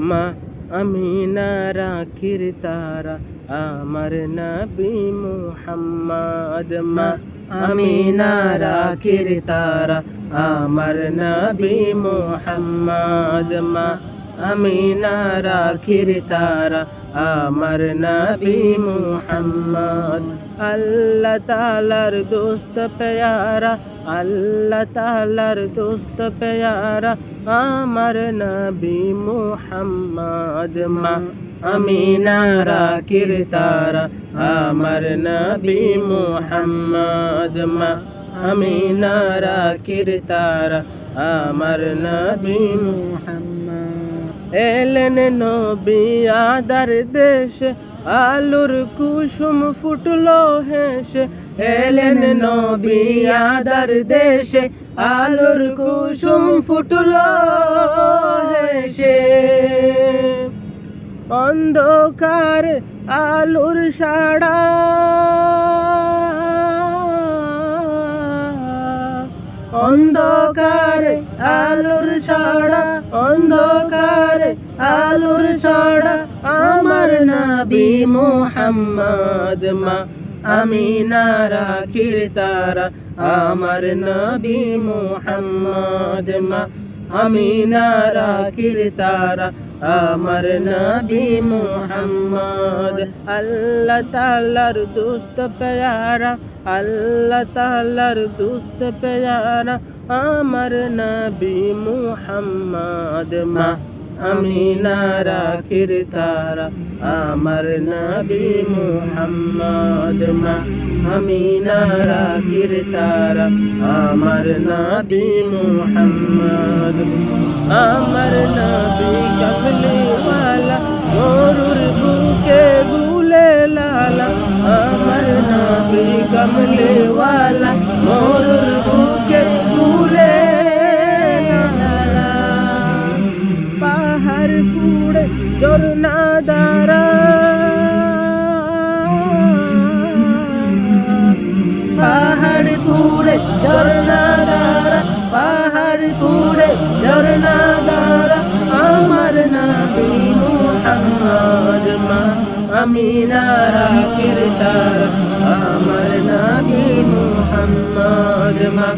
মা আমিনা রাখির তারা আমার নবী মুহাম্মদ। মা আমিনা রাখির তারা আমার নবী মুহাম্মদ। মা আমিনা রাখির তারা আমার নবী মুহাম্মদ। আল্লাহ তাআলার দোস্ত প্যারা, আল্লাহ তাআলার দোস্ত প্যারা আমার নবী মুহাম্মদ। মা আমিনা রাখির তারা আমার নবী মুহাম্মদ। মা আমিনা রাখির তারা আমার নবী মুহাম্মদ। এলেন নবী আদার দেশে, আলুর কুসুম ফুটলো হেসে। এলেন নবী আদার দেশে, আলুর কুসুম ফুটলো হেসে। অন্ধকার আলুর সাড়া, অন্ধকার আলুর ছাড়া, অন্ধকার আলুর ছাড়া আমার নবী মুহাম্মদ। মা আমিনা রাখির তারা আমার নবী মুহাম্মদ। মা আমিনা রাখির তারা আমার নবী মুহাম্মদ। আল্লাহ তাআলার দোস্ত প্যারা, আল্লাহ তাআলার দোস্ত প্যারা আমার নবী মুহাম্মদ। মা আমিনা রাখির তারা আমার নবী মুহাম্মদ। মা আমিনা রাখির তারা আমার নবী মুহাম্মদ। আমার নবী কমলি ওয়ালা গরুর বুকে বুলে লালা। আমার নবী কমলি ওয়ালা গরুর বুকে বুলে লালা। পাহাড় ফুড়ে ঝরনা দ্বারা, পাহাড় ফুড়ে ঝরনা দ্বারা, পাহাড় ফুড়ে ঝরনা দ্বারা আমার নবী মুহাম্মদ। মা আমিনা রাখির তারা আমার নবী মুহাম্মদ। মা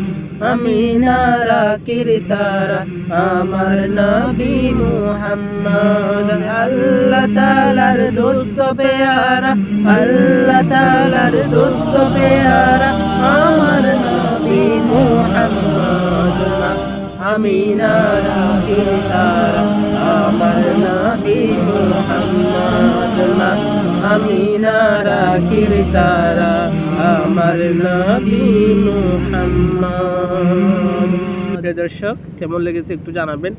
আমিনা রাখির তারা আমার নবী মুহাম্মদ। আল্লাহ তাআলার দোস্ত প্যারা, আল্লাহ তাআলার দোস্ত প্যারা আমার নবী মুহাম্মদ। মা আমিনা রাখির তারা আমার নবী মুহাম্মদ। মা আমিনা রাখির তারা আমার নবী মুহাম্মদ। দর্শক কেমন লেগেছে একটু জানাবেন।